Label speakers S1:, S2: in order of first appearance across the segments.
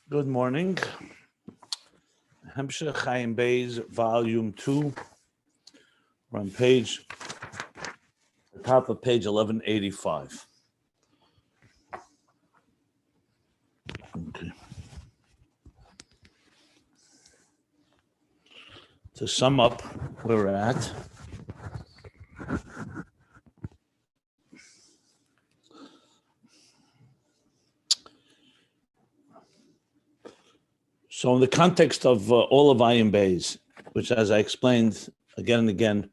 S1: Good morning. Hemshech Ayin Beis, Volume 2. We're on the top of page 1185. Okay. To sum up where we're at, so in the context of all of Ayin Beis, which as I explained again and again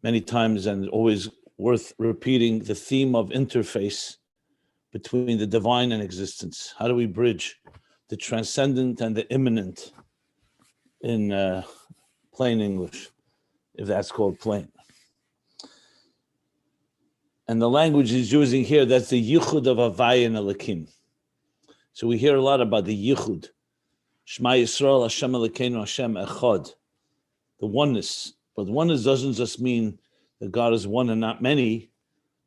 S1: many times and always worth repeating, the theme of interface between the divine and existence. How do we bridge the transcendent and the immanent in plain English, if that's called plain? And the language he's using here, that's the yichud of Havaya and Elokim. So we hear a lot about the yichud. Shema Yisrael, Hashem Elokeinu, Hashem Echad. The oneness. But oneness doesn't just mean that God is one and not many,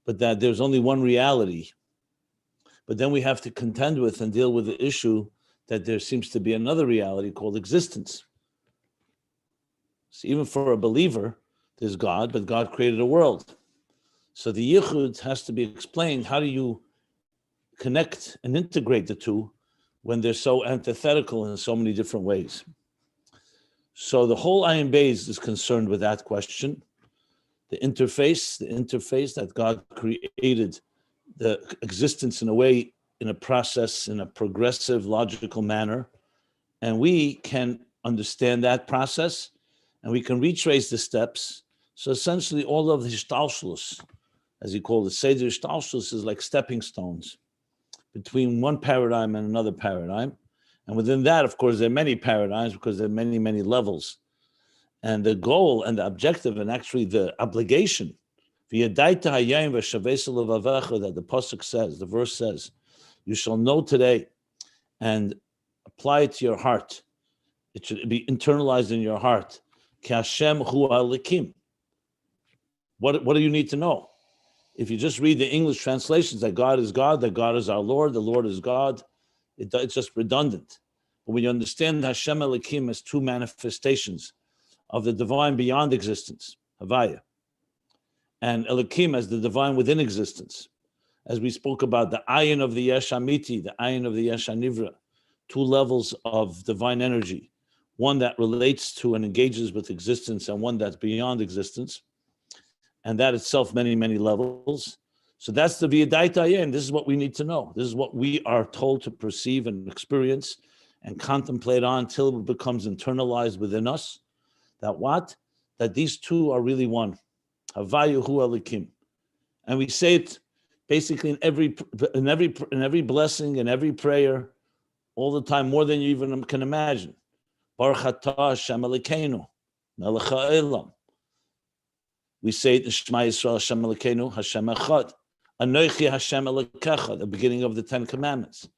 S1: but that there's only one reality. But then we have to contend with and deal with the issue that there seems to be another reality called existence. So even for a believer, there's God, but God created a world. So the yichud has to be explained. How do you connect and integrate the two when they're so antithetical in so many different ways? So the whole Ayin Beis is concerned with that question. The interface that God created the existence in a way, in a process, in a progressive, logical manner. And we can understand that process and we can retrace the steps. So essentially all of the Hishtalshlus, as he called it, Seder Hishtalshlus, is like stepping stones between one paradigm and another paradigm. And within that, of course, there are many paradigms because there are many, many levels. And the goal and the objective and actually the obligation, that the pasuk says, the verse says, you shall know today and apply it to your heart. It should be internalized in your heart. Ki Hashem hu Elokim. What do you need to know? If you just read the English translations that God is God, that God is our Lord, the Lord is God, it's just redundant. But when you understand Hashem Elokim as two manifestations of the divine beyond existence, Havaya, and Elokim as the divine within existence, as we spoke about the Ayin of the Yesh Amiti, the Ayin of the Yesh Anivra, two levels of divine energy, one that relates to and engages with existence and one that's beyond existence, and that itself many, many levels. So that's the V'yadaita Ayin. This is what we need to know. This is what we are told to perceive and experience and contemplate on until it becomes internalized within us. That what? That these two are really one. Havayu hu Elokim. And we say it basically in every blessing, in every prayer, all the time, more than you even can imagine. Baruch atah Hashem Elokeinu, melech ha'olam. We say it in Shema Yisrael, Hashem Elokeinu, Hashem Echad. Anochi Hashem Elokecha, the beginning of the Ten Commandments.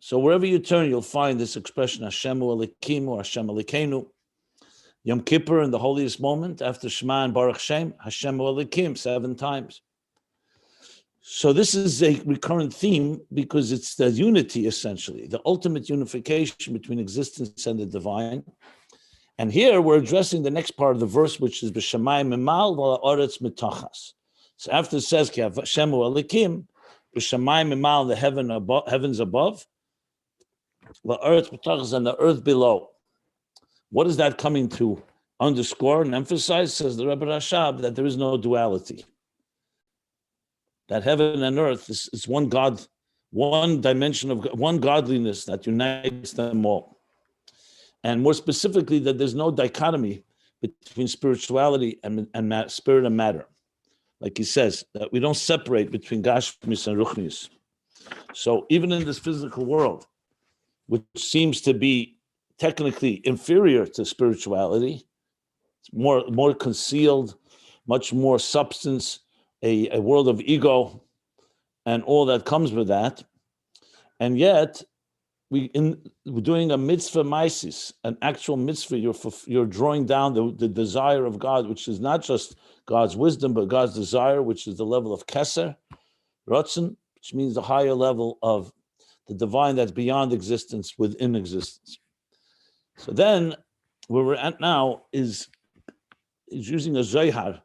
S1: So wherever you turn, you'll find this expression, Hashem Elokim or Hashem Elokeinu. Yom Kippur, in the holiest moment, after Shema and Baruch Shem, Hashem Elokim, 7 times. So this is a recurrent theme because it's the unity, essentially, the ultimate unification between existence and the divine. And here we're addressing the next part of the verse, which is B'Shamayim Mimal V'La'aretz Mitachas. So after it says Ki Hashem Elokim, B'Shamayim Mimal, the heavens above, La'aretz Mitachas, and the earth below. What is that coming to underscore and emphasize? Says the Rebbe Rashab, that there is no duality. That heaven and earth is one God, one dimension of one godliness that unites them all. And more specifically, that there's no dichotomy between spirituality and spirit and matter. Like he says, that we don't separate between Gashmis and Ruchnis. So even in this physical world, which seems to be technically inferior to spirituality, it's more concealed, much more substance, a world of ego, and all that comes with that. And yet, we're doing a mitzvah maisis, an actual mitzvah. You're drawing down the desire of God, which is not just God's wisdom, but God's desire, which is the level of keser, ratzon, which means the higher level of the divine that's beyond existence within existence. So then, where we're at now is using a Zohar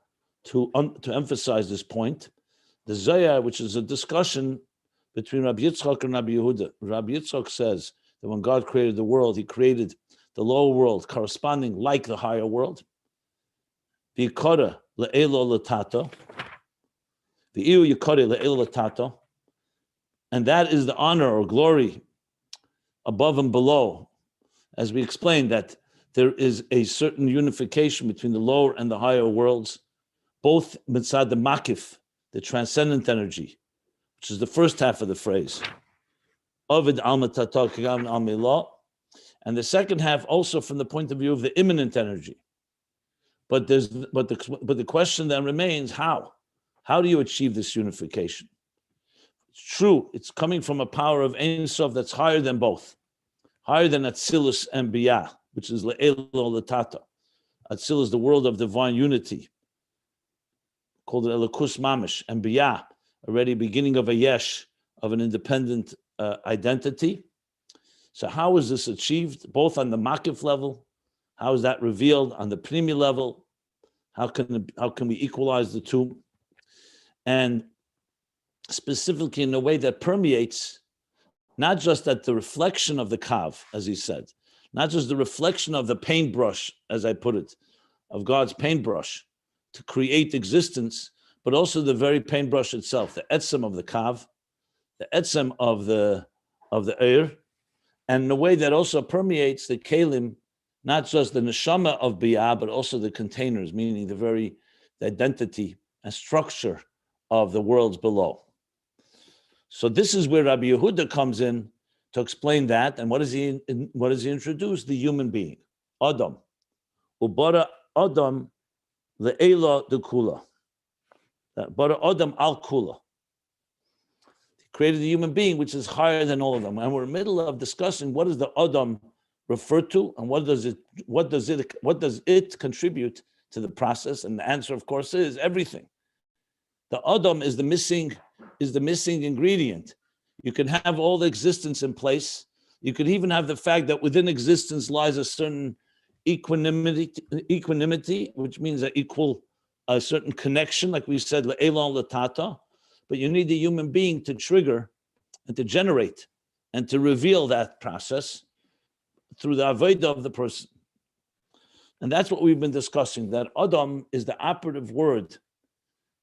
S1: to emphasize this point. The Zohar, which is a discussion between Rabbi Yitzchak and Rabbi Yehuda. Rabbi Yitzchak says that when God created the world, he created the lower world corresponding like the higher world. V'yikara le'elo letato. V'iyu yikara le'elo letato. And that is the honor or glory above and below. As we explained, that there is a certain unification between the lower and the higher worlds, both mitzad the makif, the transcendent energy, which is the first half of the phrase, Ovid alma tata k'gam al milah, and the second half also from the point of view of the immanent energy. But the question then remains, how? How do you achieve this unification? It's true, it's coming from a power of Ein Sof that's higher than both, higher than Atzilus and Biyah, which is Le'elo Letata. Atzilus, the world of divine unity, called it Elokus Mamish, and Biyah, already beginning of a yesh, of an independent identity. So how is this achieved, both on the Makif level? How is that revealed on the Pnimi level? How can we equalize the two? And specifically in a way that permeates not just at the reflection of the kav, as he said, not just the reflection of the paintbrush, as I put it, of God's paintbrush to create existence, but also the very paintbrush itself, the etzem of the kav, the etzem of the eir, and in a way that also permeates the kelim, not just the neshama of biyah, but also the containers, meaning the identity and structure of the worlds below. So this is where Rabbi Yehuda comes in to explain that. And what does he introduce? The human being, Adam. Ubara Adam le'ela dekula. Bara Adam al kula. He created the human being, which is higher than all of them. And we're in the middle of discussing what does the Adam refer to, and what does it contribute to the process? And the answer, of course, is everything. The Adam is the missing ingredient. You can have all the existence in place. You could even have the fact that within existence lies a certain equanimity, which means a certain connection, like we said, le'elon letata. But you need the human being to trigger and to generate and to reveal that process through the avodah of the person. And that's what we've been discussing, that Adam is the operative word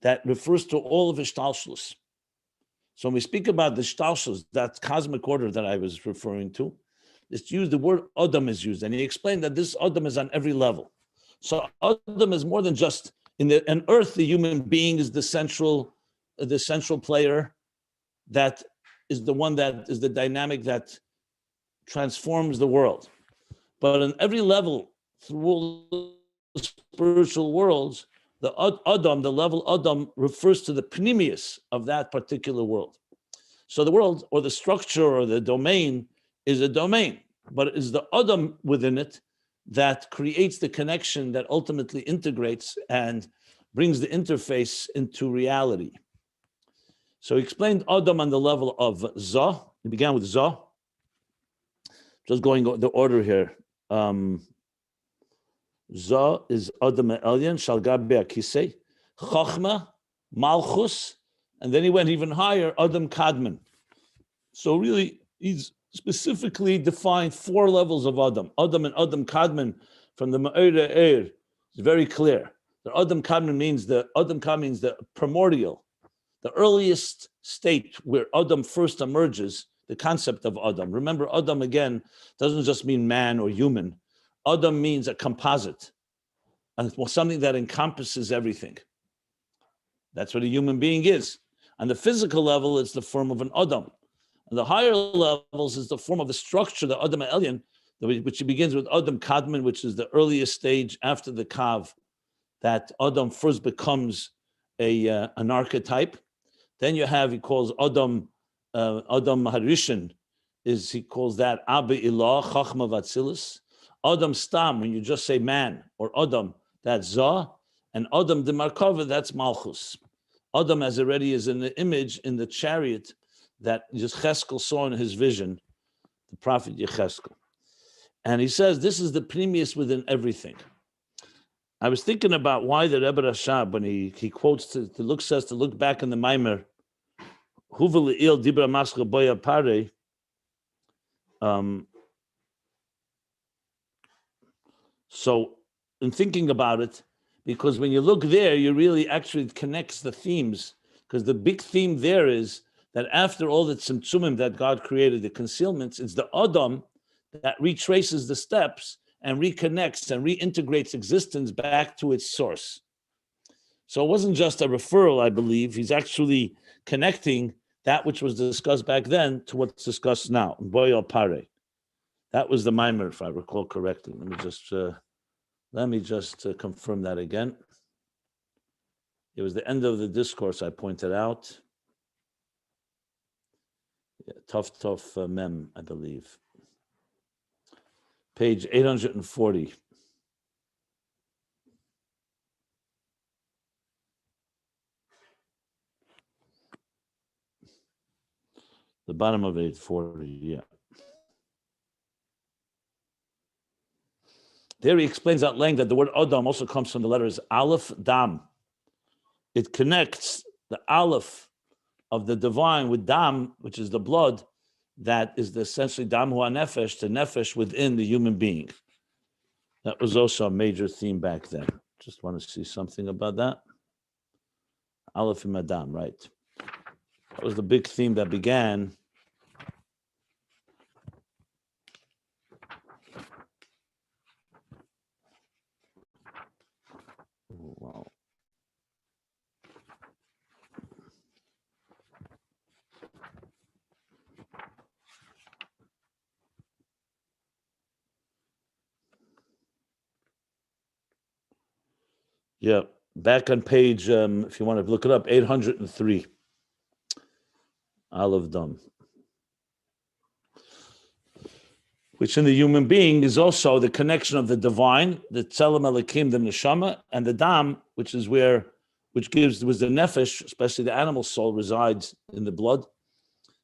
S1: that refers to all of Ishtalshlus. So when we speak about the Ishtalshlus, that cosmic order that I was referring to, it's used, the word Adam is used, and he explained that this Adam is on every level. So Adam is more than just, in earth, the human being is the central player, that is the one that is the dynamic that transforms the world. But on every level, through all the spiritual worlds, the Adam, the level Adam, refers to the pnimius of that particular world. So the world, or the structure, or the domain, is a domain, but it is the Adam within it that creates the connection that ultimately integrates and brings the interface into reality. So he explained Adam on the level of Zah. He began with Zah. Just going the order here. Zah is Adam Elyon, Shalgabe Akisei, Chachma, Malchus, and then he went even higher, Adam Kadmon. So really, he's specifically defined 4 levels of Adam. Adam and Adam Kadmon from the Ma'ir Eir is very clear. The Adam Kadmon means the primordial, the earliest state where Adam first emerges, the concept of Adam. Remember, Adam again doesn't just mean man or human. Adam means a composite, and something that encompasses everything. That's what a human being is. On the physical level, it's the form of an Adam. On the higher levels is the form of the structure, the Adam Elyon, which begins with Adam Kadmon, which is the earliest stage after the Kav, that Adam first becomes an archetype. Then you have, he calls Adam Harishan, he calls that Abba Ilah, Chachma Vatzilis. Adam Stam, when you just say man, or Adam, that's Zah, and Adam de Markova, that's Malchus. Adam as already is in the image in the chariot that Yecheskel saw in his vision, the prophet Yecheskel. And he says, this is the premise within everything. I was thinking about why the Rebbe Rashab, when he quotes to look back in the Maimer, Huvel il dibra mascha boya pare. So in thinking about it, because when you look there, you really actually connects the themes, because the big theme there is that after all the tzimtzumim that God created, the concealments, it's the Adam that retraces the steps and reconnects and reintegrates existence back to its source. So it wasn't just a referral, I believe. He's actually connecting that which was discussed back then to what's discussed now. Boyo pare. That was the mimer, if I recall correctly. Let me just confirm that again. It was the end of the discourse I pointed out. Yeah, tough mem, I believe. Page 840. The bottom of 840, yeah. There he explains at length that the word Adam also comes from the letters Aleph, Dam. It connects the Aleph of the divine with Dam, which is the blood, that is essentially Dam Hua Nefesh, the Nefesh within the human being. That was also a major theme back then. Just want to see something about that. Aleph and Adam, right. That was the big theme that began. Oh, wow. Yeah, back on page, if you want to look it up, 803. Aleph Dam. Which in the human being is also the connection of the divine, the Tzelem Elokim, the Neshama, and the Dam, which was the Nefesh, especially the animal soul, resides in the blood,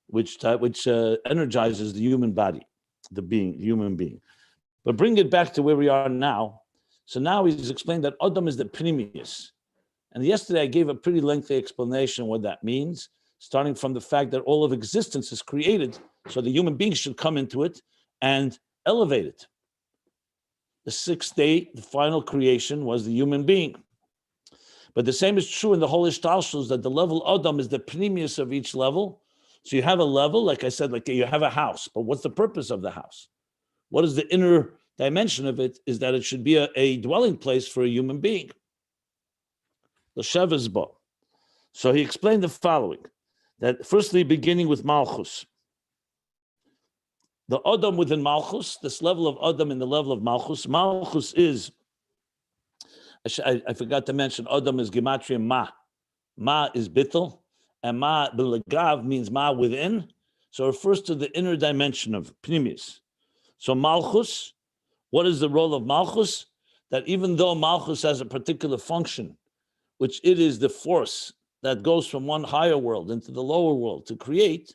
S1: which energizes the human body, the human being. But bring it back to where we are now. So now he's explained that Adam is the Pnimius. And yesterday I gave a pretty lengthy explanation what that means, starting from the fact that all of existence is created, so the human being should come into it and elevate it. The sixth day, the final creation, was the human being. But the same is true in the whole Ishtalshus, that the level Adam is the Pnimius of each level. So you have a level, like I said, like you have a house, but what's the purpose of the house? What is the inner dimension of it? Is that it should be a dwelling place for a human being. L'sheves bo. So he explained the following, that firstly, beginning with Malchus. The Adam within Malchus, this level of Adam in the level of Malchus. Malchus is, I forgot to mention, Adam is Gematria Ma. Ma is Bittel, and Ma B'legav means Ma within, so it refers to the inner dimension of Pnimis. So Malchus, what is the role of Malchus? That even though Malchus has a particular function, which it is the force that goes from one higher world into the lower world to create,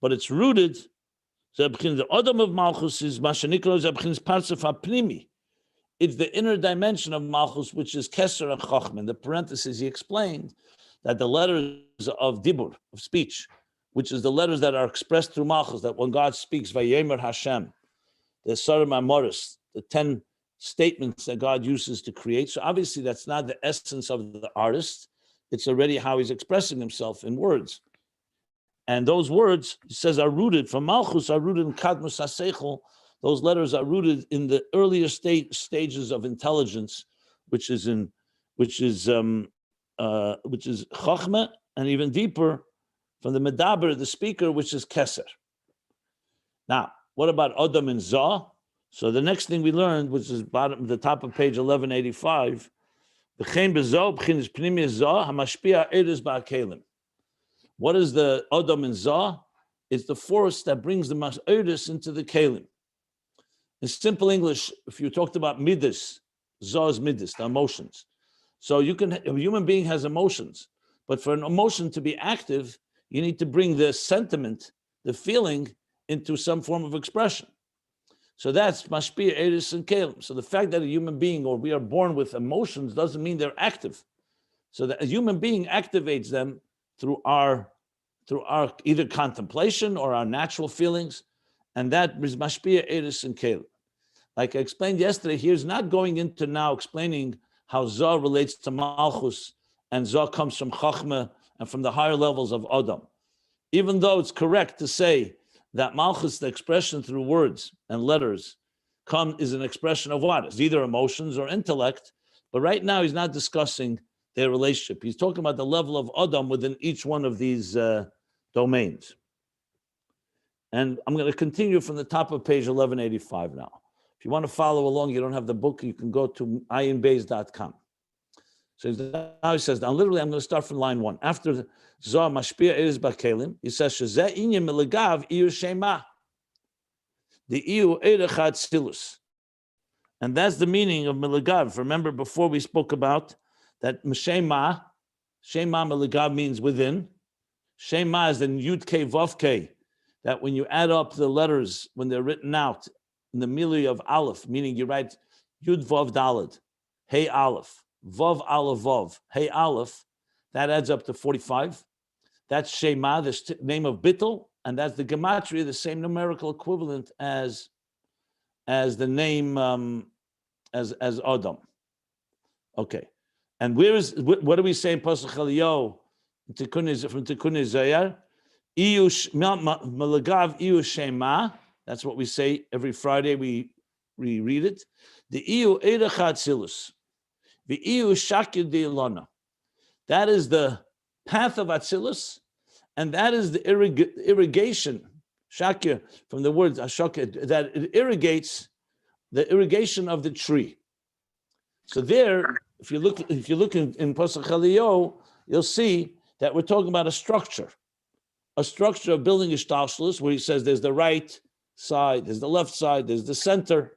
S1: but it's rooted. The Adam of Malchus is Mashanikra Zabchin's Parsif Pnimi. It's the inner dimension of Malchus, which is Keser and Chochmah. In the parentheses, he explained that the letters of Dibur, of speech, which is the letters that are expressed through Malchus, that when God speaks, Vayemer Hashem, the Sarim Amoris, the 10 statements that God uses to create. So obviously that's not the essence of the artist. It's already how he's expressing himself in words. And those words, he says, are rooted from Malchus, are rooted in Kadmus HaSeichel. Those letters are rooted in the earlier stages of intelligence, which is Chochmah, and even deeper from the Medaber, the speaker, which is Keser. Now, what about Adam and Zah? So the next thing we learned, which is the top of page 1185, what is the Adam and Zah? It's the force that brings the Mas'odis into the Kalim. In simple English, if you talked about Midas, Zah is Midas, the emotions. So a human being has emotions, but for an emotion to be active, you need to bring the sentiment, the feeling, into some form of expression. So that's mashpia eris and kelim. So the fact that a human being or we are born with emotions doesn't mean they're active. So that a human being activates them through our either contemplation or our natural feelings, and that is mashpia eris and kelim. Like I explained yesterday, here's not going into now explaining how Zah relates to Malchus, and Zah comes from Chachma and from the higher levels of Adam. Even though it's correct to say that Malchus, the expression through words and letters, is an expression of what? It's either emotions or intellect, but right now he's not discussing their relationship. He's talking about the level of Adam within each one of these domains. And I'm going to continue from the top of page 1185 now. If you want to follow along, you don't have the book, you can go to ayinbeis.com. So now he says, now literally I'm going to start from line 1. After Zohar mashpia eres bakelim, he says, Shezeh inyan melegav iyu shema. The iyu erechad silus. And that's the meaning of melegav. Remember before we spoke about that shema melegav means within. Shema is in Yud K Vav K, that when you add up the letters, when they're written out, in the milieu of Aleph, meaning you write Yud Vav Daled, Hey Aleph, Vav Aleph Vav, Hey Aleph, that adds up to 45. That's Shema, the name of Bittel, and that's the gematria, the same numerical equivalent as the name as Adam. Okay, and what do we say in Pasuk Eliyahu from Tikkun Zayar? Malagav Iyu Shema. That's what we say every Friday. We read it. The Iyu Eirechad Silus. The Iyu Shakir de Ilona. That is the path of Atzilus, and that is the irrigation. Shakir, from the word Shakir, that it irrigates the irrigation of the tree. So there, if you look in Pasuk Eliyahu, you'll see that we're talking about a structure of building ishtalshlus, where he says there's the right side, there's the left side, there's the center,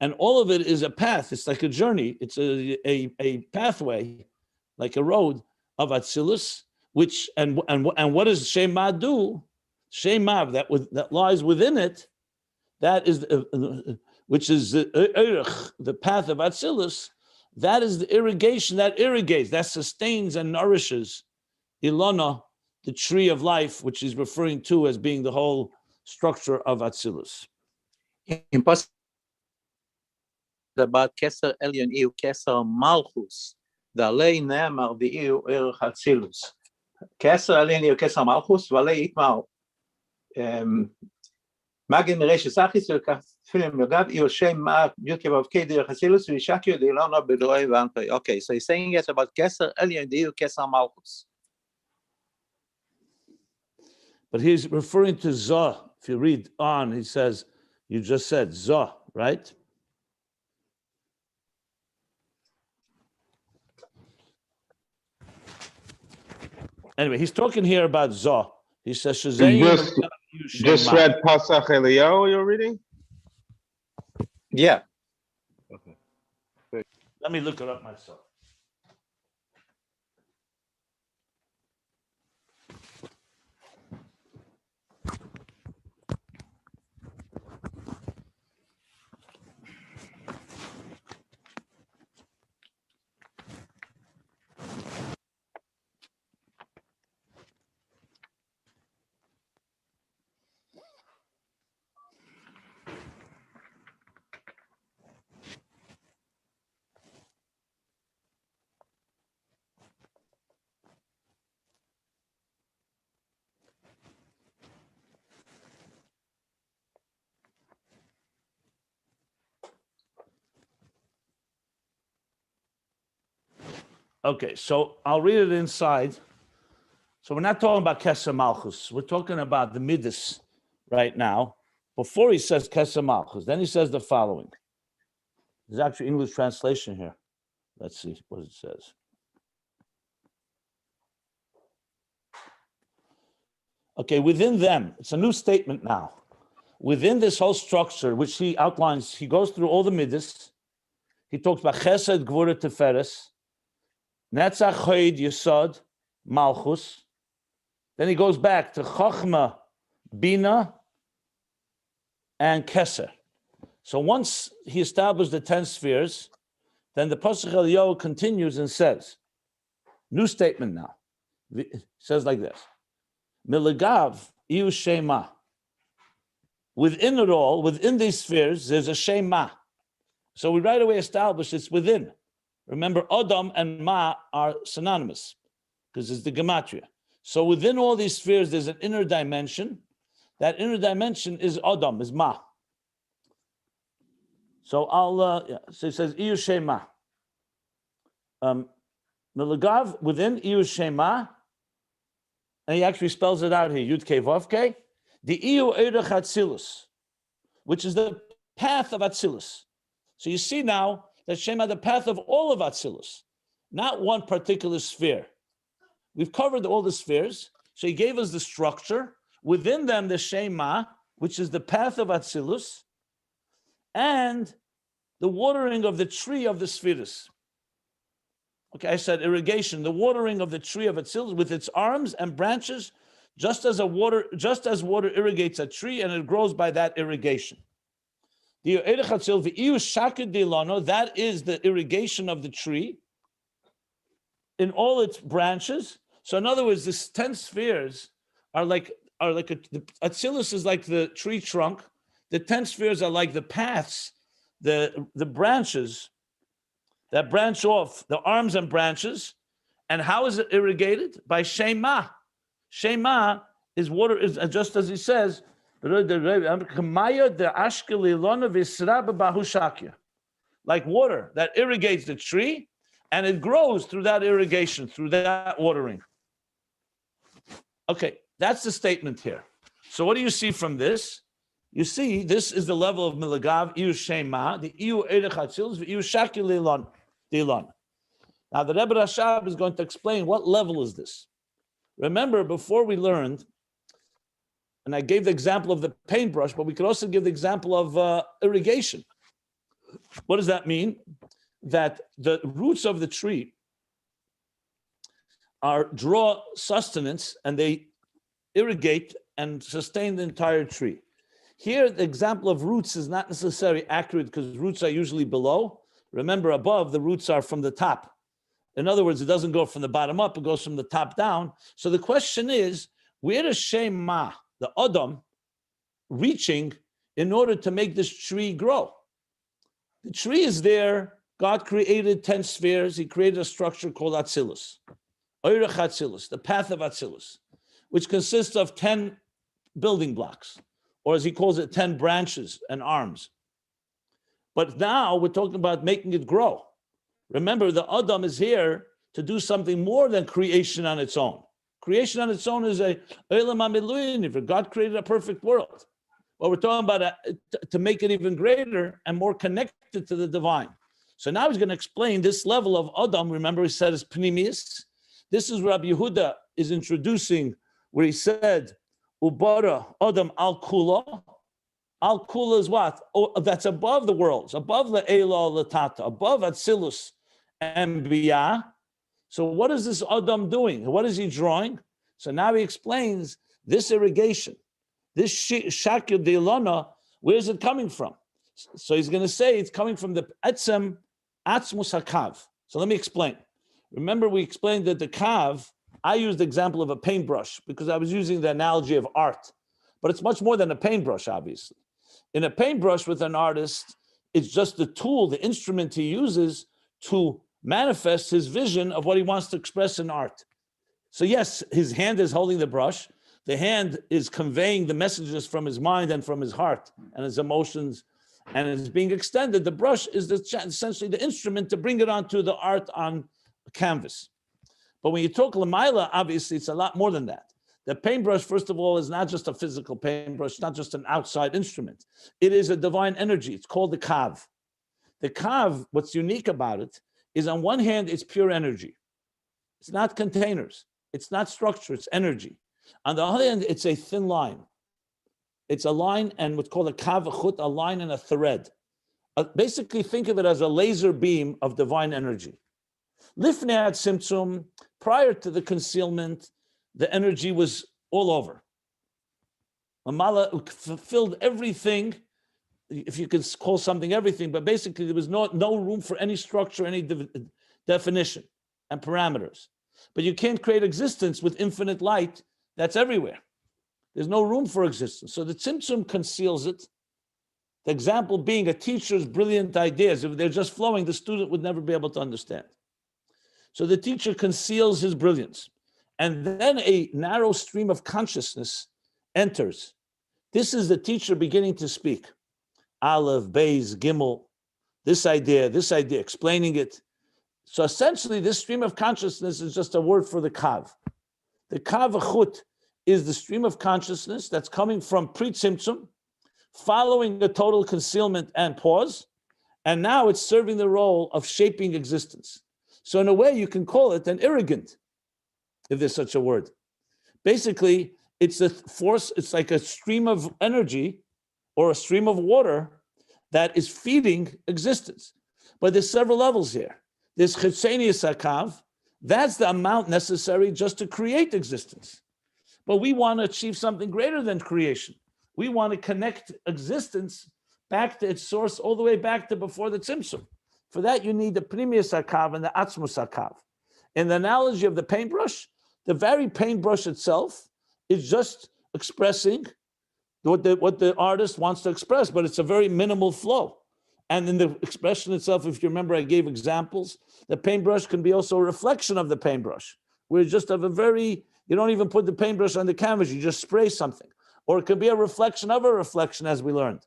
S1: and all of it is a path. It's like a journey. It's a pathway, like a road of Atzilus. Which and what does Shema do? Shema that lies within it, that is which is the path of Atzilus. That is the irrigation that irrigates, that sustains and nourishes Ilona, the tree of life, which he's referring to as being the whole structure of Atzilus.
S2: Impossible about Keser Elyon Iu Keser Malchus, the Alei Ne'amar the Iu Erech Atzilus. Keser Elyon Iu Keser Malchus, Valei Itmar Magin Meresh Sachis Film Yogav Iu Shem Ma Yuke of K Derech Atzilus Vishakio de Ilona Bedoy Vanpe. Okay, so he's saying it about Keser Elyon Iu Keser Malchus.
S1: But he's referring to Zah. If you read on, he says, you just said Zah, right? Anyway, he's talking here about Zah. He says,
S3: just read Pasach Eliyahu you're reading?
S2: Yeah.
S3: Okay.
S1: Let me look it up myself. Okay, so I'll read it inside. So we're not talking about Keser Malchus. We're talking about the Midas right now. Before he says Keser Malchus, then he says the following. There's actually English translation here. Let's see what it says. Okay, within them, it's a new statement now. Within this whole structure, which he outlines, he goes through all the Midas. He talks about Chesed, Gvura, Teferes, Netzach, Chayid, Yesod, Malchus. Then he goes back to Chochmah, Bina, and Keser. So once he established the 10 spheres, then the Pasuk Eliyahu continues and says, new statement now. It says like this: Milagav iu shema. Within it all, within these spheres, there's a shema. So we right away establish it's within. Remember, Adam and Ma are synonymous because it's the gematria. So within all these spheres, there's an inner dimension. That inner dimension is Adam, is Ma. So so it says iu shema. Milagav within iu shema, and he actually spells it out here. Yud Kei Vav Kei. The iu erech Atzilus, which is the path of Atzilus. So you see now that Shema, the path of all of Atzilus, not one particular sphere. We've covered all the spheres, so he gave us the structure. Within them, the Shema, which is the path of Atzilus, and the watering of the tree of the spheres. Okay, I said irrigation, the watering of the tree of Atzilus with its arms and branches, just as water irrigates a tree and it grows by that irrigation. That is the irrigation of the tree in all its branches. So in other words, these 10 spheres are like the Atzilus is like the tree trunk. The 10 spheres are like the paths, the branches that branch off, the arms and branches. And how is it irrigated? By Shema. Shema is water, is just as he says, like water that irrigates the tree, and it grows through that irrigation, through that watering. Okay, that's the statement here. So what do you see from this? You see, this is the level of Milagav, Iu Shema, the Iu Erech Atzilus, Iu Shakil Dilon. Now the Rebbe Rashab is going to explain what level is this. Remember, before we learned, and I gave the example of the paintbrush, but we could also give the example of irrigation. What does that mean? That the roots of the tree draw sustenance and they irrigate and sustain the entire tree. Here, the example of roots is not necessarily accurate because roots are usually below. Remember, above, the roots are from the top. In other words, it doesn't go from the bottom up, it goes from the top down. So the question is, where does Shema, the Adam, reaching in order to make this tree grow? The tree is there. God created 10 spheres. He created a structure called Atzilus. Oirech Atzilus, the path of Atzilus, which consists of 10 building blocks, or as he calls it, 10 branches and arms. But now we're talking about making it grow. Remember, the Adam is here to do something more than creation on its own. Creation on its own is a Olam HaMiluyim. God created a perfect world. But we're talking about to make it even greater and more connected to the divine. So now he's going to explain this level of Adam. Remember, he said is Pnimius. This is Rabbi Yehuda is introducing where he said, Ubara Adam al Kula. Al Kula is what? Oh, that's above the worlds, above the Eila Latata, above Atzilus and Biyah. So what is this Adam doing? What is he drawing? So now he explains this irrigation, this Shakir Deilana, where is it coming from? So he's going to say it's coming from the Etzem Atzmus HaKav. So let me explain. Remember, we explained that the Kav, I used the example of a paintbrush because I was using the analogy of art. But it's much more than a paintbrush, obviously. In a paintbrush with an artist, it's just the tool, the instrument he uses to manifest his vision of what he wants to express in art. So yes, his hand is holding the brush. The hand is conveying the messages from his mind and from his heart and his emotions, and it's being extended. The brush is essentially the instrument to bring it onto the art on canvas. But when you talk Lamaila, obviously it's a lot more than that. The paintbrush, first of all, is not just a physical paintbrush, it's not just an outside instrument. It is a divine energy. It's called the Kav. The Kav, what's unique about it, is on one hand, it's pure energy. It's not containers. It's not structure, it's energy. On the other hand, it's a thin line. It's a line and what's called a kav chut, a line and a thread. Basically, think of it as a laser beam of divine energy. Lifnei tzimtzum, prior to the concealment, the energy was all over. Mamala filled everything, if you could call something everything, but basically there was no room for any structure, any definition and parameters. But you can't create existence with infinite light that's everywhere. There's no room for existence. So the Tzimtzum conceals it. The example being a teacher's brilliant ideas. If they're just flowing, the student would never be able to understand. So the teacher conceals his brilliance. And then a narrow stream of consciousness enters. This is the teacher beginning to speak. Aleph, Beis, Gimel, this idea, explaining it. So essentially, this stream of consciousness is just a word for the Kav. The Kav Achut is the stream of consciousness that's coming from pre-Tzimtzum, following the total concealment and pause, and now it's serving the role of shaping existence. So in a way, you can call it an irrigant, if there's such a word. Basically, it's a force, it's like a stream of energy or a stream of water that is feeding existence. But there's several levels here. There's Chitzenius HaKav, that's the amount necessary just to create existence. But we want to achieve something greater than creation. We want to connect existence back to its source, all the way back to before the Tzimtzum. For that, you need the Pnimius HaKav and the Atzmus HaKav. In the analogy of the paintbrush, the very paintbrush itself is just expressing what the artist wants to express, but it's a very minimal flow. And in the expression itself, if you remember, I gave examples. The paintbrush can be also a reflection of the paintbrush, where you just have you don't even put the paintbrush on the canvas, you just spray something. Or it could be a reflection of a reflection, as we learned.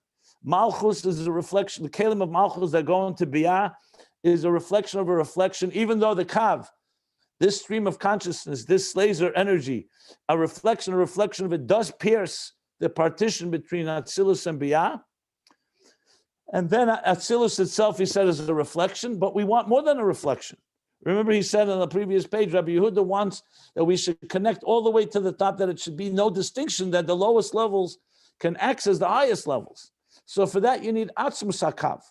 S1: Malchus is a reflection, the Kalim of Malchus that go into Biyah is a reflection of a reflection, even though the Kav, this stream of consciousness, this laser energy, a reflection of it does pierce the partition between Atzilus and Biyah. And then Atzilus itself, he said, is a reflection, but we want more than a reflection. Remember, he said on the previous page, Rabbi Yehuda wants that we should connect all the way to the top, that it should be no distinction, that the lowest levels can access the highest levels. So for that, you need Atzmus HaKav.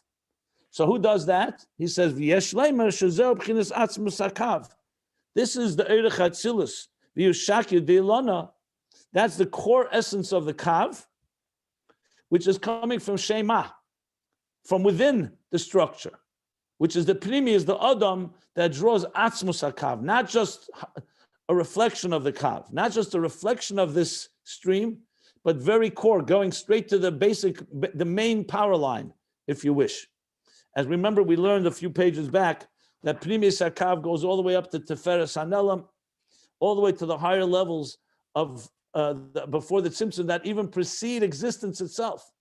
S1: So who does that? He says, V'yesh leimer shezeh b'chinas Atzmus HaKav. This is the Eirech Atzilus. V'yushakir de'ilona. That's the core essence of the Kav, which is coming from Shema, from within the structure, which is the Pnimi, is the Adam that draws Atzmus HaKav, not just a reflection of the Kav, not just a reflection of this stream, but very core, going straight to the main power line, if you wish. As remember, we learned a few pages back that Pnimi HaKav goes all the way up to Teferes Hanelam, all the way to the higher levels of before the Tzimtzum that even precede existence itself.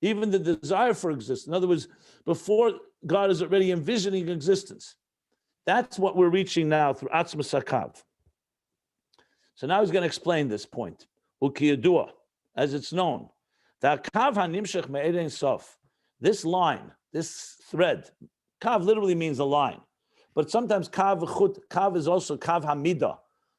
S1: Even the desire for existence. In other words, before God is already envisioning existence. That's what we're reaching now through Atzmus HaKav. So now he's going to explain this point. Ukiyadua, as it's known, that Kav HaNimshech Me'erein Sof, this line, this thread, Kav literally means a line, but sometimes Kav is also Kav HaMidah,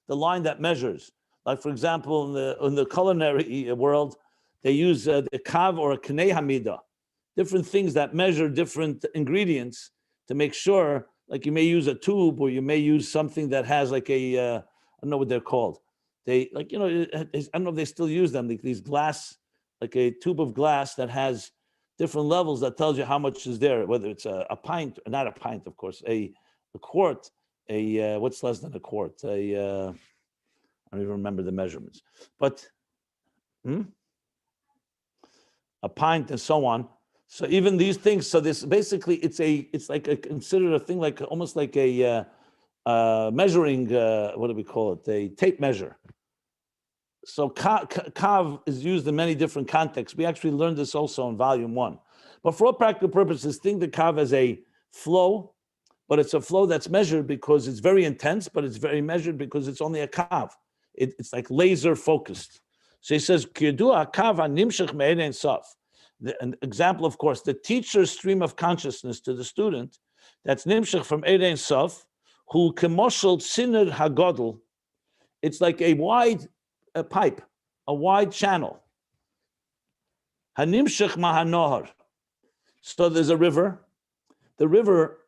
S1: the line that measures. Like, for example, in the culinary world, they use a kav or a knei hamida, different things that measure different ingredients to make sure, like you may use a tube or you may use something that has like I don't know what they're called. They I don't know if they still use them, like these glass, like a tube of glass that has different levels that tells you how much is there, whether it's a pint, not a pint, of course, a quart, what's less than a quart, I don't even remember the measurements, but a pint and so on. So even these things, so this basically it's like considered a thing like almost like a measuring, what do we call it? A tape measure. So kav is used in many different contexts. We actually learned this also in volume 1. But for all practical purposes, think the kav as a flow, but it's a flow that's measured because it's very intense, but it's very measured because it's only a kav. It's like laser focused. So he says, an example, of course, the teacher's stream of consciousness to the student, that's nimshach from Erein Sof, who kemoshel sinner hagodel. It's like a wide pipe, a wide channel. Hanimshach mahanohar. So there's a river. The river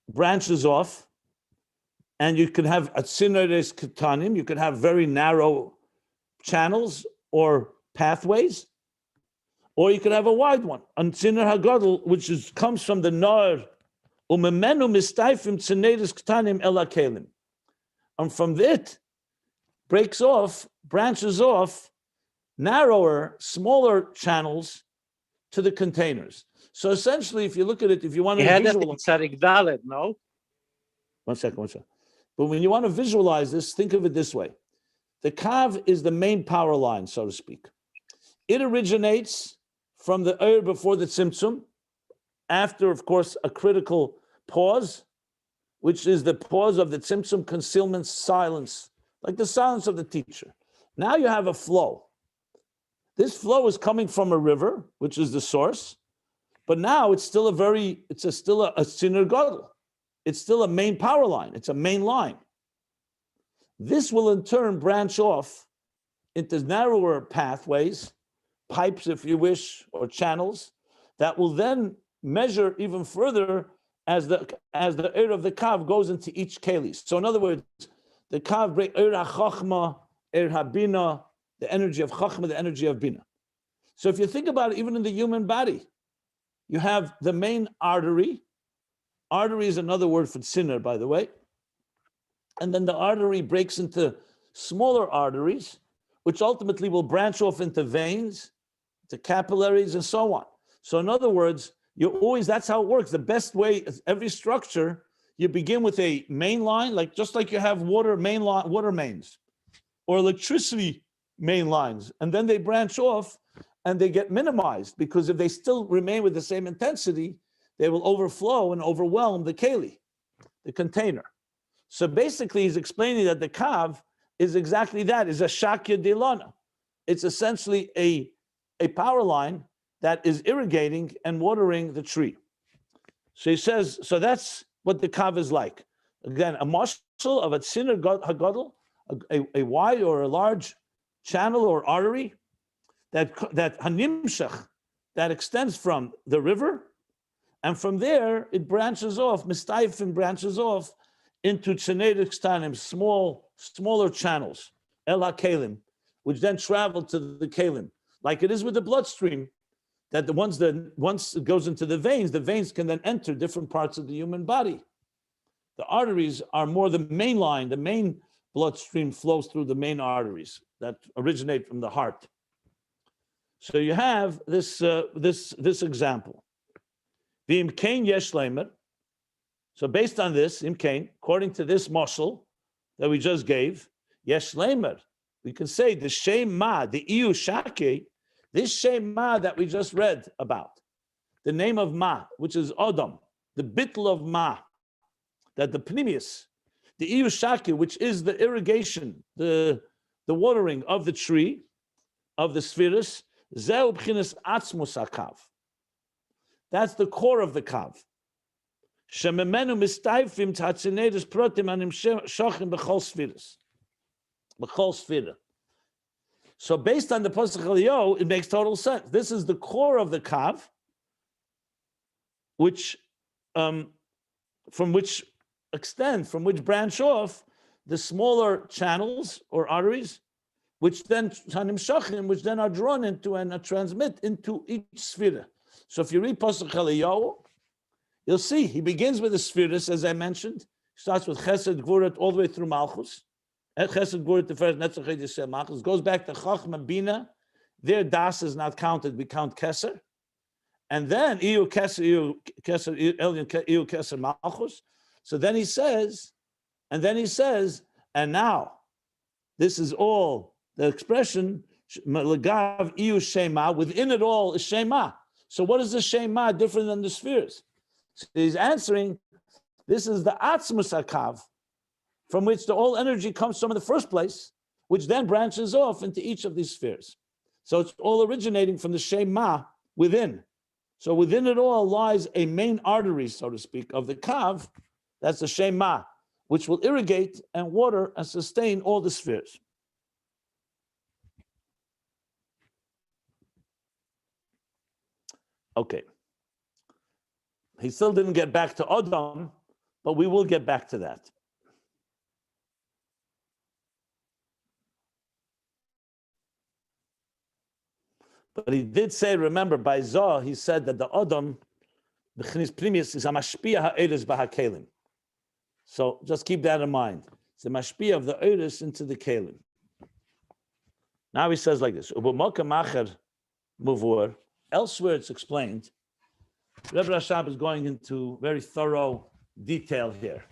S1: branches off And you can have atzineres ketanim, you can have very narrow channels or pathways, or you could have a wide one, an tziner hagadol, which comes from the nar, umemenu mistaifim tzineres ketanim ela kelim, and from it branches off narrower, smaller channels to the containers. So essentially, if you look at it, if you want to visualize,
S2: Tzadik Dalet, no?
S1: one second. But when you want to visualize this, think of it this way. The kav is the main power line, so to speak. It originates from the before the tzimtzum, after, of course, a critical pause, which is the pause of the tzimtzum, concealment, silence, like the silence of the teacher. Now you have a flow. This flow is coming from a river, which is the source, but now it's still still a sinner gadol. It's still a main power line. It's a main line. This will in turn branch off into narrower pathways, pipes, if you wish, or channels that will then measure even further as the of the kav goes into each kelis. So in other words, the kav break chachma, habina, the energy of chachma, the energy of bina. So if you think about it, even in the human body, you have the main artery. Artery is another word for sinner, by the way. And then the artery breaks into smaller arteries, which ultimately will branch off into veins, to capillaries, and so on. So in other words, that's how it works. The best way is every structure, you begin with a main line, just like you have water mains, or electricity main lines, and then they branch off and they get minimized, because if they still remain with the same intensity, they will overflow and overwhelm the keli, the container. So basically, he's explaining that the kav is exactly that, is a shakya dilana. It's essentially a power line that is irrigating and watering the tree. So he says, so that's what the kav is like. Again, a mashal of a tziner hagadol, a wide or a large channel or artery that hanimshach, that extends from the river, and from there it branches off, mistaifim branches off into tzenedik stanim, smaller channels, el ha-kelim, which then travel to the kelim, like it is with the bloodstream. That once it goes into the veins can then enter different parts of the human body. The arteries are more the main line. The main bloodstream flows through the main arteries that originate from the heart. So you have this example. The imkain yesh leimer. So based on this imkain, according to this mashal that we just gave, yesh leimer, we can say the shem ma, the iu shake. This Shem Ma that we just read about, the name of Ma, which is Adam, the bitl of Ma, that the Pnimius, the Iyushaki, which is the irrigation, the watering of the tree, of the spheres, Zeu B'chinas Atzmus HaKav. That's the core of the Kav. Shememenu mistaifim tatzinedus protim anim shochim b'chol spheres. B'chol sphere. So based on the Pasuk Eliyahu, it makes total sense. This is the core of the kav, from which branch off the smaller channels or arteries, which then are drawn into and transmit into each sphere. So if you read Pasuk Eliyahu, you'll see he begins with the spheres, as I mentioned. Starts with Chesed Gvurat all the way through Malchus. Chesed Gvurat the first Netzach Yisrael Malchus goes back to Chachma Bina. Their das is not counted. We count Keser, and then Iu Keser Malchus. So then he says, and now this is all the expression Legav Iu Shema. Within it all is Shema. So what is the Shema different than the spheres? So he's answering, this is the Atzmus HaKav, from which the whole energy comes from in the first place, which then branches off into each of these spheres. So it's all originating from the Shema within. So within it all lies a main artery, so to speak, of the Kav. That's the Shema, which will irrigate and water and sustain all the spheres. Okay. He still didn't get back to Adam, but we will get back to that. But he did say, remember, by Zoh, he said that the Adam, the Chinis Primis, is a mashpia ha'eres b'ha'kelim. So just keep that in mind. It's the mashpia of the eres into the kelim. Now he says like this, elsewhere it's explained, Rebbe Rashab is going into very thorough detail here.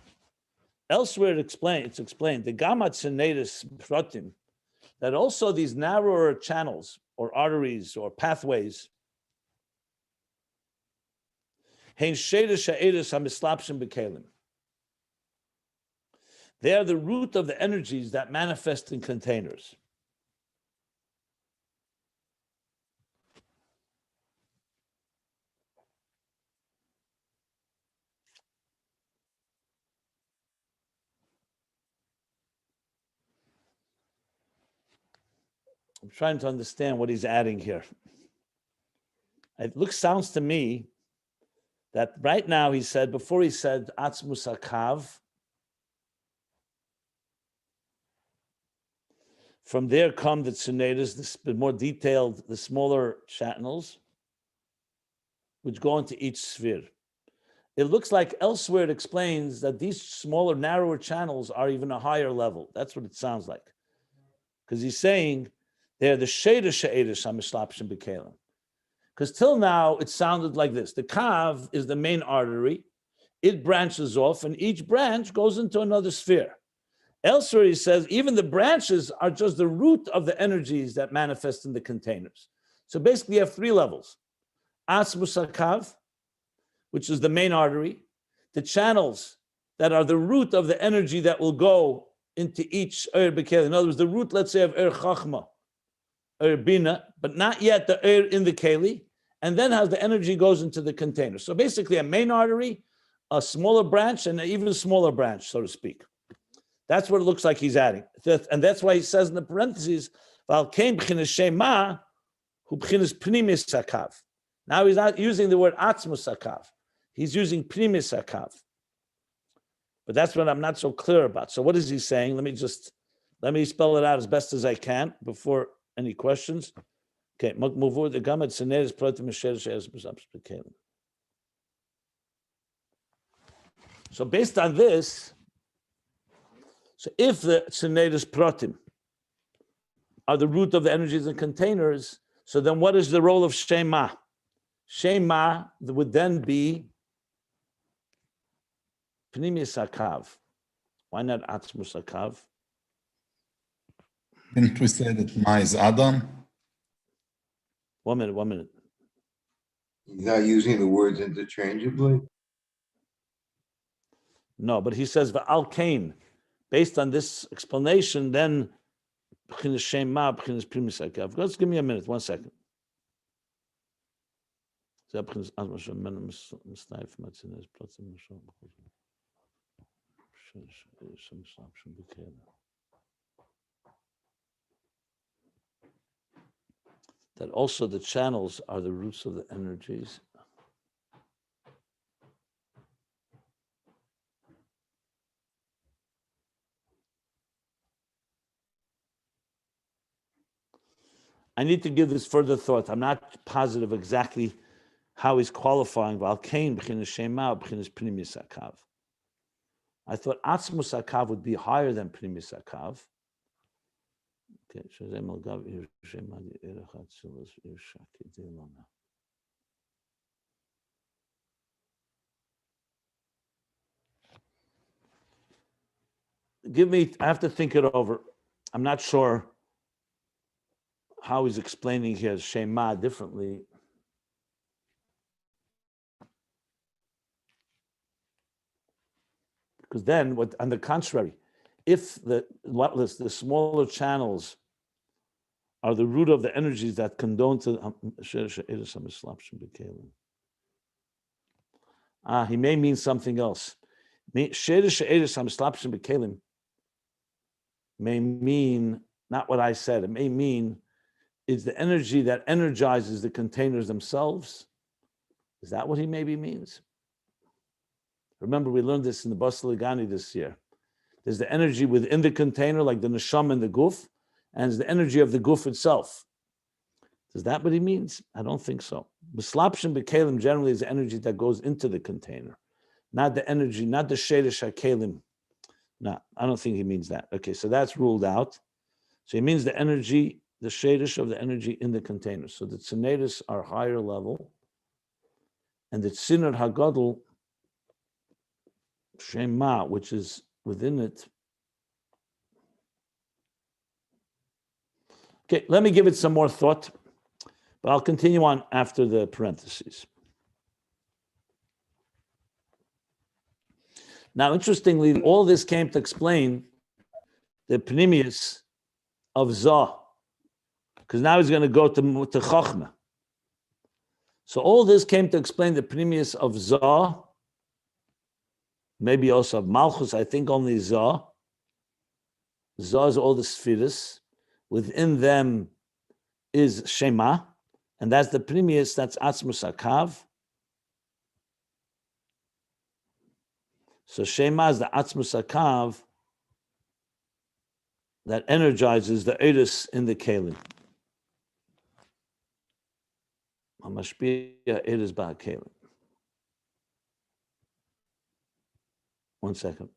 S1: Elsewhere it's explained, the Gamat Seneris Protim, that also these narrower channels or arteries or pathways, they are the root of the energies that manifest in containers. I'm trying to understand what he's adding here. Sounds to me that right now he said, before he said Atzmus HaKav, from there come the tsunedas, the more detailed, the smaller channels, which go into each sphere. It looks like elsewhere it explains that these smaller, narrower channels are even a higher level. That's what it sounds like. Because he's saying they're the Sheda She'erish HaMishlapshim B'Kelim. Because till now, it sounded like this. The Kav is the main artery. It branches off, and each branch goes into another sphere. Elsewhere, he says, even the branches are just the root of the energies that manifest in the containers. So basically, you have three levels. Atzmus HaKav, which is the main artery. The channels that are the root of the energy that will go into each B'Kelim. In other words, the root, let's say, of Chachma, Bina, but not yet the in the Keli. And then how the energy goes into the container. So basically a main artery, a smaller branch, and an even smaller branch, so to speak. That's what it looks like he's adding. And that's why he says in the parentheses, now he's not using the word Atzmus HaKav. He's using Primis HaKav. But that's what I'm not so clear about. So what is he saying? Let me spell it out as best as I can before any questions. Okay, so based on this, so if the Tsunedas Protim are the root of the energies and containers, so then what is the role of Shema? Shema would then be Pnimis HaKav. Why not Atzmus HaKav?
S4: Didn't we say that Ma is Adam?
S1: 1 minute.
S5: He's not using the words interchangeably?
S1: No, but he says V'al Kain. Based on this explanation, then B'chinas Shema, B'chinas Primis HaKav. Just give me a minute, 1 second. That also the channels are the roots of the energies. I need to give this further thought. I'm not positive exactly how he's qualifying. I thought Atzmus HaKav would be higher than Primis HaKav. Okay, I have to think it over. I'm not sure how he's explaining here Shema differently. Because then, on the contrary, if the smaller channels are the root of the energies that condone to he may mean something else. May mean not what I said. It may mean is the energy that energizes the containers themselves. Is that what he maybe means? Remember, we learned this in the Bas Ligani this year. There's the energy within the container, like the neshama and the guf, and there's the energy of the guf itself. Is that what he means? I don't think so. Beslapshin bekalim generally is energy that goes into the container, not the energy, not the shadish hakalim. No, I don't think he means that. Okay, so that's ruled out. So he means the energy, the shadish of the energy in the container. So the tzenetis are higher level, and the tzinor hagadol shema, which is within it. Okay, let me give it some more thought, but I'll continue on after the parentheses. Now, interestingly, all this came to explain the pnimius of Zah, because now he's going to go to Chochmah. So all this came to explain the pnimius of Zah, maybe also of Malchus, I think only Zah. Zah is all the spheres. Within them is Shema, and that's the pnimius, that's Atzmus Akav. So Shema is the Atzmus Akav that energizes the Eidus in the Kelim. HaMashpia Eidus Ba'Kelim. One second.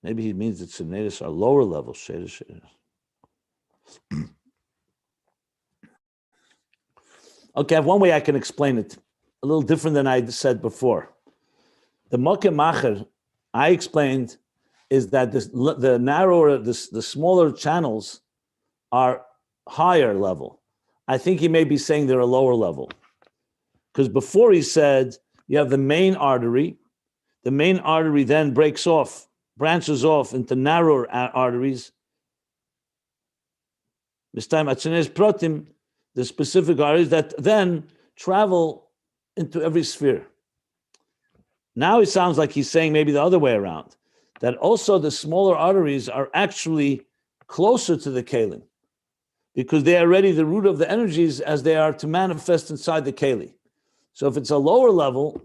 S1: Maybe he means that Tzenetis are lower level. Okay, I have one way I can explain it, a little different than I said before. The Mokem Macher, I explained, is that the narrower, the smaller channels are higher level. I think he may be saying they're a lower level. Because before he said, you have the main artery then branches off into narrower arteries. This time, Atzenes Protim, the specific arteries that then travel into every sphere. Now it sounds like he's saying maybe the other way around, that also the smaller arteries are actually closer to the Kelim, because they are already the root of the energies as they are to manifest inside the Keli. So if it's a lower level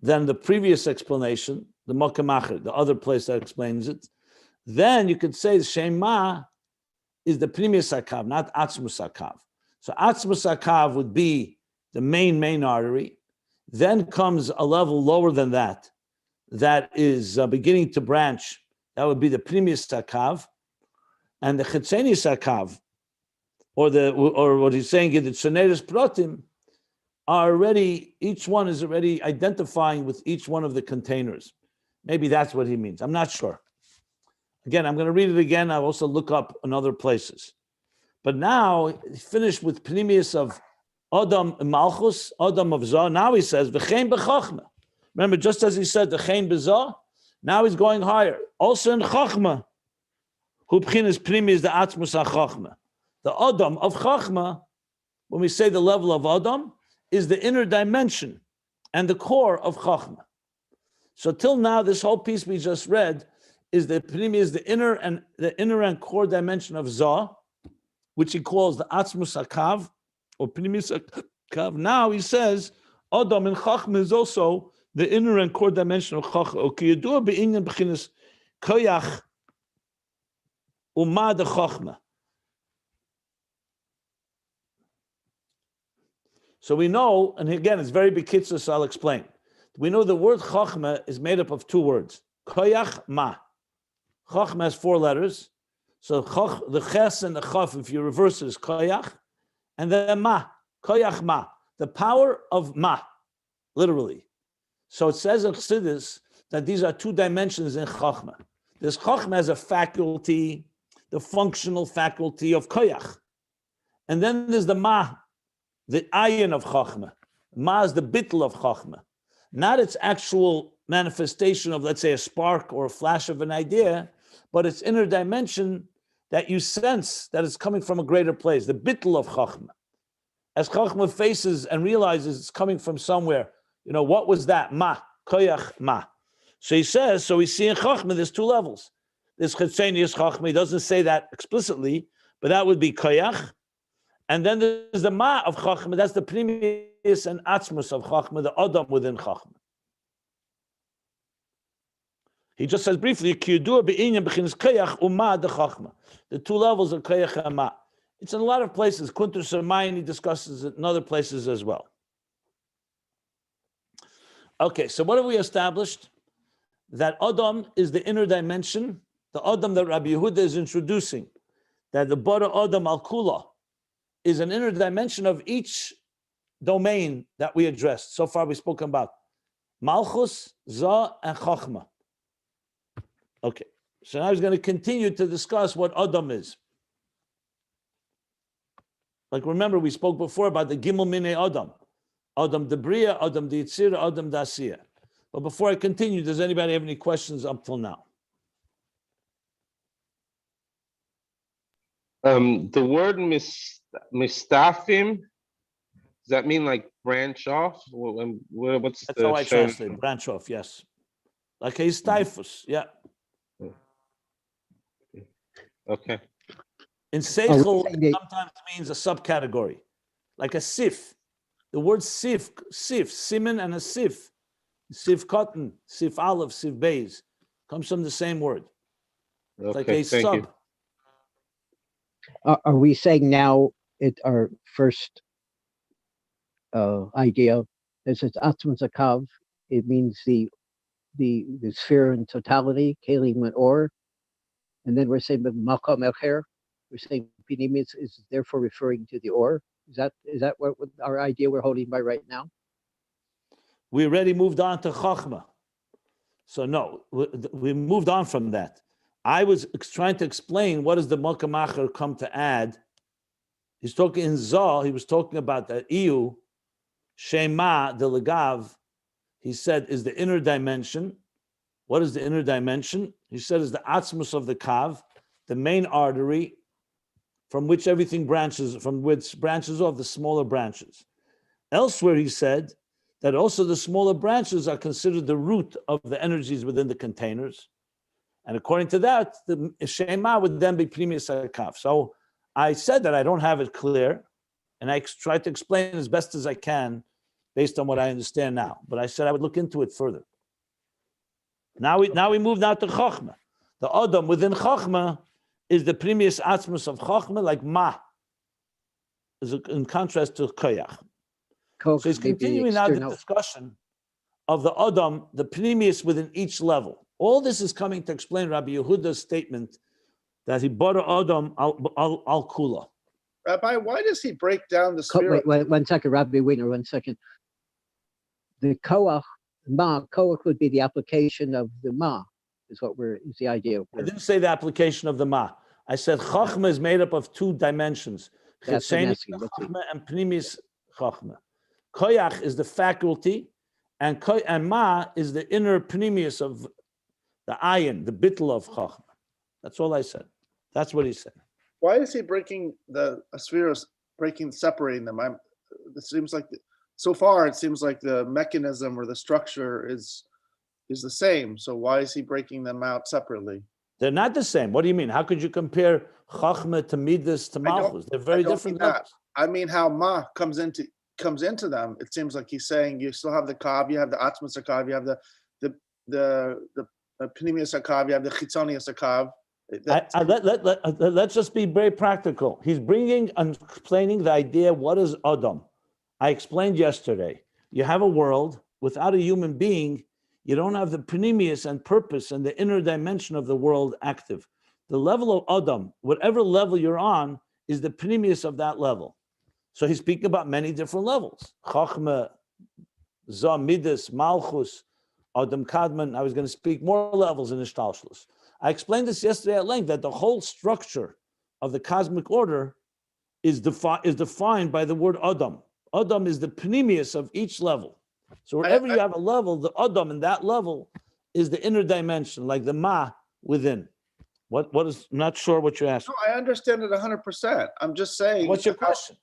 S1: than the previous explanation, the Mokem Macher, the other place that explains it, then you could say Shema is the Pnimius Akav, not Atzmus Akav. So Atzmus Akav would be the main artery. Then comes a level lower than that, that is beginning to branch. That would be the Pnimius Akav, and the Chetzenius Akav, or what he's saying is the Tzenetis Protim, are already, each one is already identifying with each one of the containers. Maybe that's what he means. I'm not sure. Again, I'm going to read it again. I'll also look up in other places. But now, he finished with Pnimius of Adam Malchus, Adam of Zah. Now he says, V'chein b'chochma. Remember, just as he said, V'chein b'zah, now he's going higher. Also in Chochma, Hu b'chinas Pnimius the Atzmus HaChochma. The Adam of Chochma, when we say the level of Adam, is the inner dimension and the core of Chochma. So till now, this whole piece we just read is the Pnimius, the inner and core dimension of Zah, which he calls the Atzmus HaKav, or Pnimius HaKav. Now he says, Adam in Chochma is also the inner and core dimension of Chochma. Okay, Yedua be'inyan b'chinas koyach umad Chochma. So we know, and again, it's very bekitzer, so I'll explain. We know the word Chochma is made up of two words, koyach ma. Chochma has 4 letters. So the ches and the chaf, if you reverse it, is koyach, and then ma, koyach ma, the power of ma, literally. So it says in Chassidus that these are 2 dimensions in Chochma. This Chochma has a faculty, the functional faculty of koyach. And then there's the ma, the ayin of Chochma. Ma is the bittel of Chochma. Not its actual manifestation of, let's say, a spark or a flash of an idea, but its inner dimension that you sense that it's coming from a greater place, the bittel of Chochma. As Chochma faces and realizes it's coming from somewhere, what was that? Ma, koyach ma. So he says, so we see in Chochma, there's 2 levels. There's Chetzenius Chochma, he doesn't say that explicitly, but that would be koyach. And then there's the ma of Chachma, that's the Pnimius and Atzmus of Chachma, the Adam within Chachma. He just says briefly, the two levels of Kayach and Ma. It's in a lot of places. Kuntur Sermayani discusses it in other places as well. Okay, so what have we established? That Adam is the inner dimension, the Adam that Rabbi Yehuda is introducing, that the Bara Adam Al-Kula is an inner dimension of each domain that we addressed. So far we've spoken about Malchus, Zah, and Chachma. Okay, so now he's going to continue to discuss what Adam is. Like remember, we spoke before about the Gimel Minei Adam. Adam the Bria, Adam the Yitzira, Adam the Asiya. But before I continue, does anybody have any questions up till now?
S3: The word mistafim, does that mean like branch off? What's
S1: That's how I translate, branch off, yes. Like a typhus, yeah.
S3: Okay.
S1: In Seichel, sometimes means a subcategory, like a sif. The word sif, siman and a sif, sif cotton, sif olive, sif beis, comes from the same word. It's like a sub.
S3: You.
S6: Are we saying now our first idea is it's Atman Zakav? It means the sphere in totality, Kalim and Or, and then we're saying Malkam Elcher. We're saying Pinim is therefore referring to the Or. Is that what our idea we're holding by right now?
S1: We already moved on to Chachma. So no, we moved on from that. I was trying to explain what does the Malkam Acher come to add. He's talking in Zah, he was talking about that Iyu, Shema, the Legav, he said is the inner dimension. What is the inner dimension? He said is the Atzmus of the Kav, the main artery from which everything branches, from which branches off the smaller branches. Elsewhere he said that also the smaller branches are considered the root of the energies within the containers. And according to that, the Shema would then be Pnimius HaKaf. So I said that I don't have it clear, and I tried to explain as best as I can based on what I understand now. But I said I would look into it further. Now we move now to Chachma. The Adam within Chachma is the Pnimius Atzmus of Chachma, like Ma, is in contrast to Koyach. So he's continuing now the discussion of the Adam, the Pnimius within each level. All this is coming to explain Rabbi Yehuda's statement that he bought Adam al Kula.
S7: Rabbi, why does he break down the sphere?
S6: Wait, 1 second, Rabbi Wiener, 1 second. The Koach, Koach would be the application of the Ma, is the idea.
S1: I didn't say the application of the Ma. I said Chachma is made up of two dimensions. Chachma and Pnimis Chachma. Koyach is the faculty, and Ma is the inner Pnimius of the Ayin, the bittul of Chachma. That's all I said. That's what he said.
S7: Why is he breaking the spheres, separating them? It seems like so far it seems like the mechanism or the structure is the same. So why is he breaking them out separately?
S1: They're not the same. What do you mean? How could you compare Chachma to Midas to Malchus? They're very different levels.
S7: I mean how Ma comes into them. It seems like he's saying you still have the Kav, you have the Atzmas Kav, you have the Pnimius HaKav, you have the Chitzonius HaKav.
S1: Let's just be very practical. He's bringing and explaining the idea, what is Adam? I explained yesterday, you have a world without a human being, you don't have the Pnimius and purpose and the inner dimension of the world active. The level of Adam, whatever level you're on, is the Pnimius of that level. So he's speaking about many different levels. Chachma, Zah, Midas, Malchus, Adam Kadman. I was going to speak more levels in Ishtalshlus. I explained this yesterday at length, that the whole structure of the cosmic order is defined by the word Adam. Adam is the Pnimius of each level. So wherever you have a level, the Adam in that level is the inner dimension, like the Ma within. What is, I'm not sure what you're asking.
S7: No, I understand it 100%. I'm just saying.
S1: What's your question?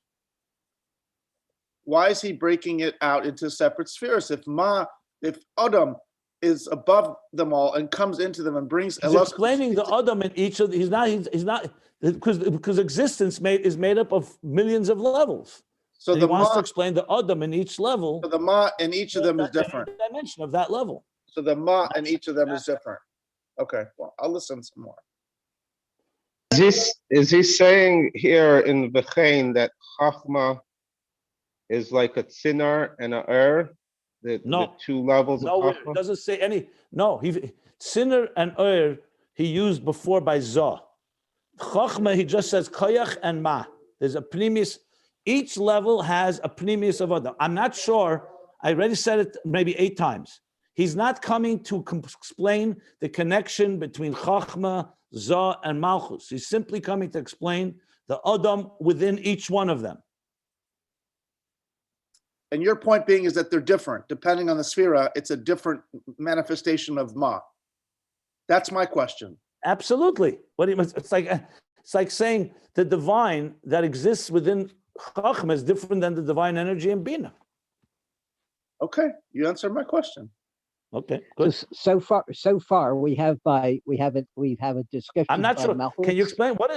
S7: Why is he breaking it out into separate spheres? If Adam is above them all and comes into them and brings.
S1: He's explaining the Adam in each of the, he's not. Because existence is made up of millions of levels.
S7: So
S1: And
S7: the
S1: he wants to
S7: ma,
S1: explain the Adam in each level.
S7: so the ma in each of them is different.
S1: Dimension of that level.
S7: So the ma in each of them is different. Okay, well, I'll listen some more.
S3: Is he saying here in V'chein that Chachma is like a tzinner and a the
S1: No.
S3: two levels of
S1: No, it
S3: Chachma?
S1: doesn't say any. No, sinner and he used before by Zah. Chachma, he just says koyach and ma. There's a pneumius. Each level has a pneumius of Adam. I'm not sure. I already said it maybe 8 times. He's not coming to explain the connection between Chachma, Zah, and Malchus. He's simply coming to explain the Adam within each one of them.
S7: And your point being is that they're different. Depending on the sphera, it's a different manifestation of ma. That's my question.
S1: Absolutely. It's like saying the divine that exists within Chachma is different than the divine energy in Bina.
S7: Okay, you answered my question.
S1: Okay, good.
S6: So far we have a description.
S1: I'm not
S6: by
S1: sure.
S6: Malchus.
S1: Can you explain what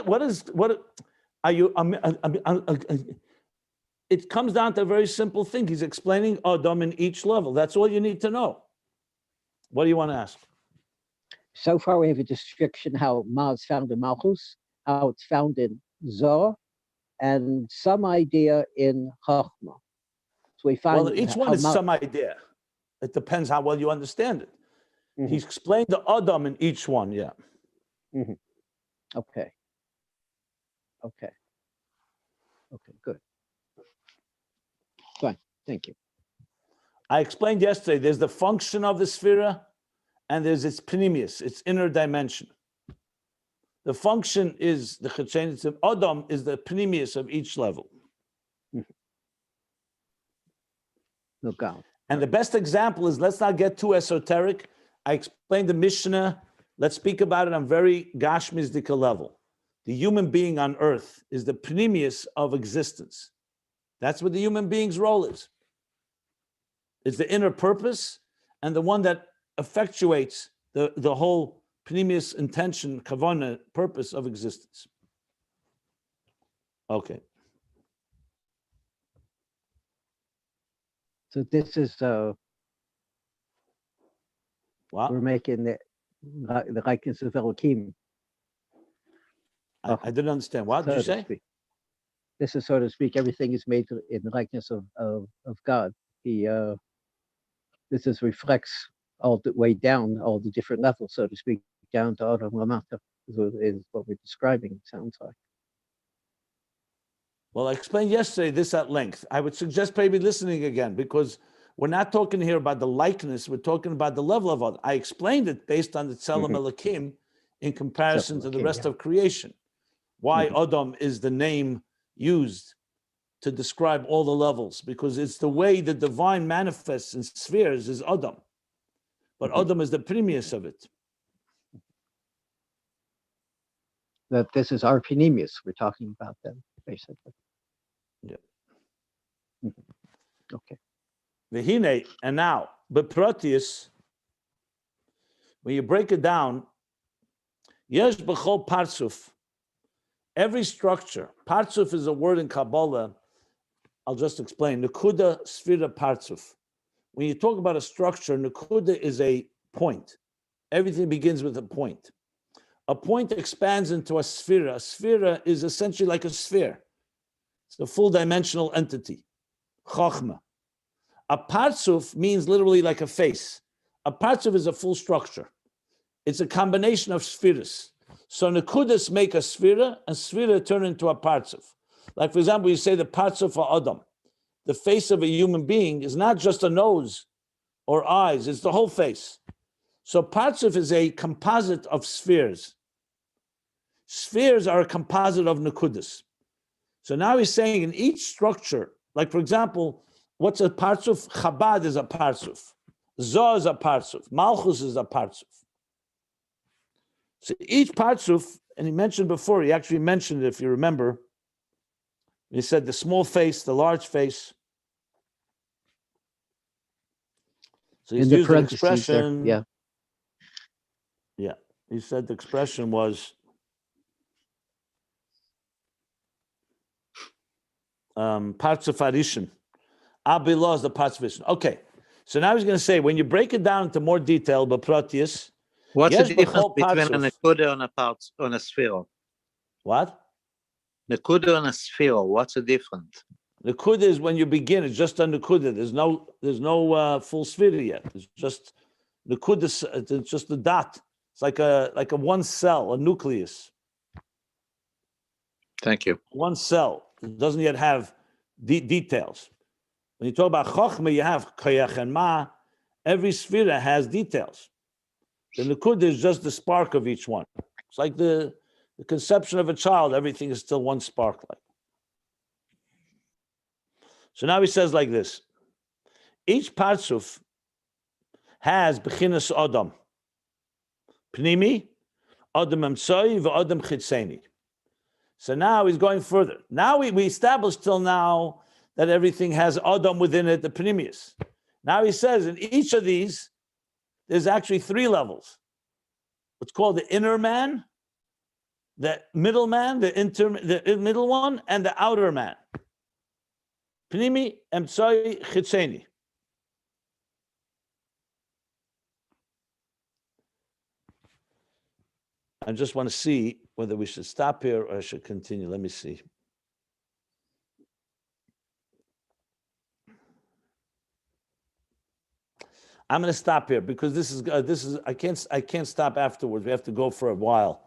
S1: are you? It comes down to a very simple thing. He's explaining Adam in each level. That's all you need to know. What do you want to ask?
S6: So far we have a description how Ma is found in Malchus, how it's found in Zohar, and some idea in Chachma. So we find
S1: Well, each one
S6: how
S1: is some idea. It depends how well you understand it.
S6: Mhm.
S1: He's explained the Adam in each one, yeah.
S6: Okay. Good. Fine. Thank you.
S1: I explained yesterday, there's the function of the sphere and there's its pneumius, its inner dimension. The function is the Chechenis of Adam is the pneumius of each level.
S6: No doubt.
S1: And the best example is, let's not get too esoteric. I explained the Mishnah. Let's speak about it on very Gashmizdika level. The human being on earth is the pneumius of existence. That's what the human being's role is. It's the inner purpose and the one that effectuates the whole pneumius intention, kavanah, purpose of existence. Okay.
S6: So this is
S1: Wow.
S6: we're making the likeness of Elohim.
S1: I didn't understand. What did you say?
S6: Speak. This is, so to speak, everything is made in the likeness of God. This reflects all the way down, all the different levels, so to speak, down to Adam Lamata, is what we're describing, it sounds like.
S1: Well, I explained yesterday this at length. I would suggest maybe listening again, because we're not talking here about the likeness, we're talking about the level of it. I explained it based on the Tzelem Elokim in comparison to the rest of creation. Why Adam is the name used to describe all the levels, because it's the way the divine manifests in spheres is Adam. But Adam is the pneumius of it.
S6: That this is our pneumius we're talking about then, basically.
S1: Yeah.
S6: Okay.
S1: V'hine, and now, but Proteus, when you break it down, yesh b'chol parsuf, every structure, parsuf is a word in Kabbalah, I'll just explain, Nekuda Sfira Parsuf. When you talk about a structure, Nekuda is a point. Everything begins with a point. A point expands into a sphera. A sphera is essentially like a sphere. It's a full dimensional entity, Chochmah. A Parsuf means literally like a face. A Parsuf is a full structure. It's a combination of spheres. So Nekudas make a sphera, and sphera turn into a Parsuf. Like, for example, you say the Parsuf of Adam. The face of a human being is not just a nose or eyes, it's the whole face. So Parsuf is a composite of spheres. Spheres are a composite of Nekudas. So now he's saying in each structure, like for example, what's a Parsuf? Chabad is a Parsuf. Zoh is a Parsuf. Malchus is a Parsuf. So each Parsuf, and he mentioned before, he actually mentioned it, if you remember, he said the small face, the large face. So he's used an expression.
S6: There, yeah.
S1: Yeah. He said the expression was parts of Harishin. Abilah is the parts of Harishin. Okay, so now he's going to say, when you break it down into more detail, but Proteus,
S2: What's
S1: yes,
S2: the difference
S1: b'chol
S2: between a
S1: partsuf.
S2: nekuda and a part on a sphere?
S1: What?
S2: Nekuda and a sphere. What's the difference?
S1: Nekuda is when you begin. It's just a nekuda. There's no full sphere yet. It's just nekuda. It's just a dot. It's like a one cell, a nucleus.
S2: Thank you.
S1: One cell. It doesn't yet have details. When you talk about chokhmah, you have koyach and ma. Every sphere has details. The nekuda is just the spark of each one. It's like the conception of a child. Everything is still one spark. Like. So now he says like this. Each partsuf has bechinas adam. Pnimi, adam emtsoi, v'adam chitzeni. So now he's going further. Now we established till now that everything has adam within it, the pnimius. Now he says in each of these, there's actually 3 levels. What's called the inner man, the middle man, the middle one, and the outer man. Pnimi, emtsoi, chitzeni. I just want to see whether we should stop here or I should continue. Let me see. I'm going to stop here because this is I can't stop afterwards. We have to go for a while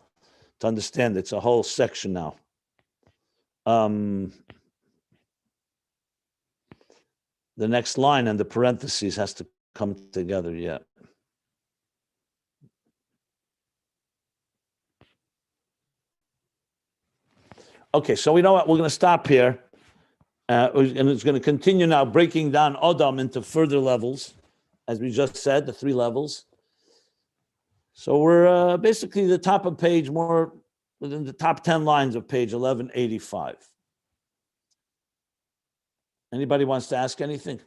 S1: to understand. It's a whole section now. The next line and the parentheses has to come together. Yeah. Okay, so we know what we're going to stop here, and it's going to continue now, breaking down Adam into further levels, as we just said, the 3 levels. So we're basically the top of page, more within the top 10 lines of page 1185. Anybody wants to ask anything?